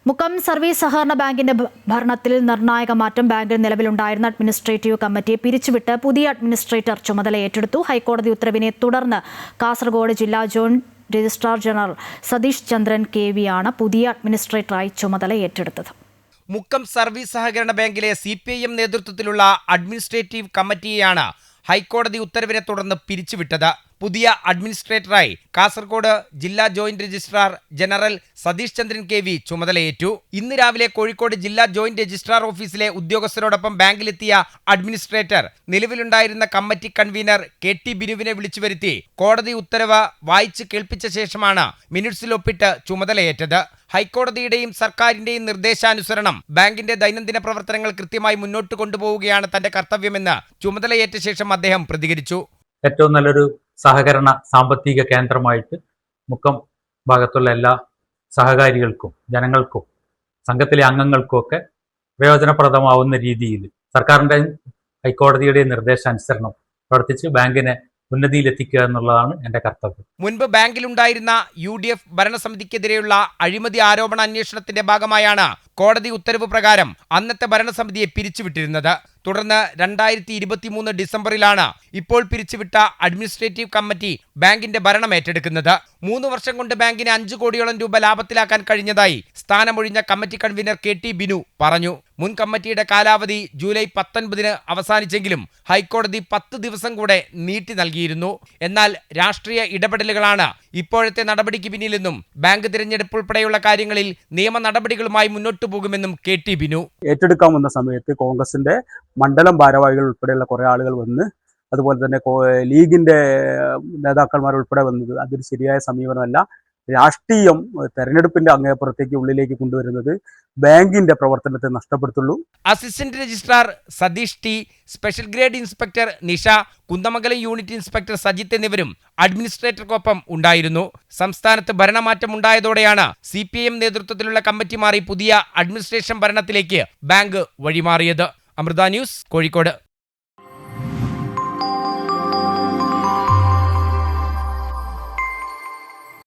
Mukkam service സഹകരണ ബാങ്കിന്റെ ഭരണത്തിൽ നിർണായക മാറ്റം. ബാങ്കിൽ നിലവിലുണ്ടായിരുന്ന അഡ്മിനിസ്ട്രേറ്റീവ് കമ്മിറ്റിയെ പിരിച്ചുവിട്ട് പുതിയ അഡ്മിനിസ്ട്രേറ്റർ ചുമതല ഏറ്റെടുത്തു. ഹൈക്കോടതി ഉത്തരവിനെ തുടർന്ന് കാസർഗോഡ് ജില്ലാ joint registrar general Satheesh Chandran KV ആണ് പുതിയ അഡ്മിനിസ്ട്രേറ്ററായി ചുമതല ഏറ്റെടുത്തത്. മുക്കം സർവീസ് സഹകരണ ബാങ്കിലെ CPIM നേതൃത്വത്തിലുള്ള അഡ്മിനിസ്ട്രേറ്റീവ് കമ്മിറ്റിയെയാണ് ഹൈക്കോടതി ഉത്തരവിനെ തുടർന്ന് പിരിച്ചുവിട്ടത്. പുതിയ അഡ്മിനിസ്ട്രേറ്ററായി കാസർഗോഡ് ജില്ലാ joint registrar general Satheesh Chandran KV ചുമതലയേറ്റു. ഇന്ന് രാവിലെ കോഴിക്കോട് ജില്ലാ ജോയിന്റ് രജിസ്ട്രാർ ഓഫീസിലെ ഉദ്യോഗസ്ഥരോടൊപ്പം ബാങ്കിലെത്തിയ അഡ്മിനിസ്ട്രേറ്റർ നിലവിലുണ്ടായിരുന്ന കമ്മിറ്റി കൺവീനർ KT ബിനുവിനെ വിളിച്ചു വരുത്തി കോടതി ഉത്തരവ് വായിച്ച് കേൾപ്പിച്ച ശേഷമാണ് മിനിറ്റ്സിൽ ഒപ്പിട്ട് ചുമതലയേറ്റത്. ഹൈക്കോടതിയുടെയും സർക്കാരിന്റെയും നിർദ്ദേശാനുസരണം ബാങ്കിന്റെ ദൈനംദിന പ്രവർത്തനങ്ങൾ കൃത്യമായി മുന്നോട്ട് കൊണ്ടുപോവുകയാണ് തന്റെ കർത്തവ്യമെന്ന് ചുമതലയേറ്റ ശേഷം അദ്ദേഹം പ്രതികരിച്ചു. ഏറ്റവും നല്ലൊരു സഹകരണ സാമ്പത്തിക കേന്ദ്രമായിട്ട് മുക്കം ഭാഗത്തുള്ള എല്ലാ സഹകാരികൾക്കും ജനങ്ങൾക്കും സംഘത്തിലെ അംഗങ്ങൾക്കും ഒക്കെ പ്രയോജനപ്രദമാവുന്ന രീതിയിൽ സർക്കാരിൻ്റെയും ഹൈക്കോടതിയുടെയും നിർദ്ദേശാനുസരണം പ്രവർത്തിച്ച് ബാങ്കിനെ ഉന്നതിയിലെത്തിക്കുക എന്നുള്ളതാണ് എൻ്റെ കർത്തവ്യം. മുൻപ് ബാങ്കിലുണ്ടായിരുന്ന UDF ഭരണസമിതിക്കെതിരെയുള്ള അഴിമതി ആരോപണ അന്വേഷണത്തിന്റെ ഭാഗമായാണ് കോടതി ഉത്തരവ് പ്രകാരം അന്നത്തെ ഭരണസമിതിയെ പിരിച്ചുവിട്ടിരുന്നത്. തുടർന്ന് 2023 ഡിസംബറിലാണ് ഇപ്പോൾ പിരിച്ചുവിട്ട അഡ്മിനിസ്ട്രേറ്റീവ് കമ്മിറ്റി ബാങ്കിന്റെ ഭരണം ഏറ്റെടുക്കുന്നത്. 3 വർഷം കൊണ്ട് ബാങ്കിന് 5 കോടിയോളം രൂപ ലാഭത്തിലാക്കാൻ കഴിഞ്ഞതായി സ്ഥാനമൊഴിഞ്ഞ കമ്മിറ്റി കൺവീനർ KT ബിനു പറഞ്ഞു. മുൻ കമ്മിറ്റിയുടെ കാലാവധി ജൂലൈ 19 അവസാനിച്ചെങ്കിലും ഹൈക്കോടതി 10 ദിവസം കൂടെ നീട്ടി നൽകിയിരുന്നു. എന്നാൽ രാഷ്ട്രീയ ഇടപെടലുകളാണ് ഇപ്പോഴത്തെ നടപടിക്ക് പിന്നിലെന്നും ബാങ്ക് തിരഞ്ഞെടുപ്പ് ഉൾപ്പെടെയുള്ള കാര്യങ്ങളിൽ നിയമ നടപടികളുമായി മുന്നോട്ടു പോകുമെന്നും KT ബിനു ഏറ്റെടുക്കാൻ വന്ന സമയത്ത് കോൺഗ്രസിന്റെ മണ്ഡലം ഭാരവാഹികൾ ഉൾപ്പെടെയുള്ള കുറെ ആളുകൾ വന്ന്, അതുപോലെ തന്നെ ലീഗിന്റെ നേതാക്കന്മാർ ഉൾപ്പെടെ വന്നത് അതൊരു ശരിയായ സമീപനമല്ല. രാഷ്ട്രീയം തെരഞ്ഞെടുപ്പിന്റെ അങ്ങേപ്പുറത്തേക്ക് ഉള്ളിലേക്ക് കൊണ്ടുവരുന്നത് ബാങ്കിന്റെ പ്രവർത്തനത്തെ നഷ്ടപ്പെടുത്തുള്ളൂ. Assistant registrar Satheesh T, special grade inspector Nisha, Kunnamangalam unit inspector Sajith എന്നിവരും അഡ്മിനിസ്ട്രേറ്റർക്കൊപ്പം ഉണ്ടായിരുന്നു. സംസ്ഥാനത്ത് ഭരണമാറ്റം ഉണ്ടായതോടെയാണ് CPIM നേതൃത്വത്തിലുള്ള കമ്മിറ്റി മാറി പുതിയ അഡ്മിനിസ്ട്രേഷൻ ഭരണത്തിലേക്ക് ബാങ്ക് വഴിമാറിയത്. അമൃത ന്യൂസ്, കോഴിക്കോട്.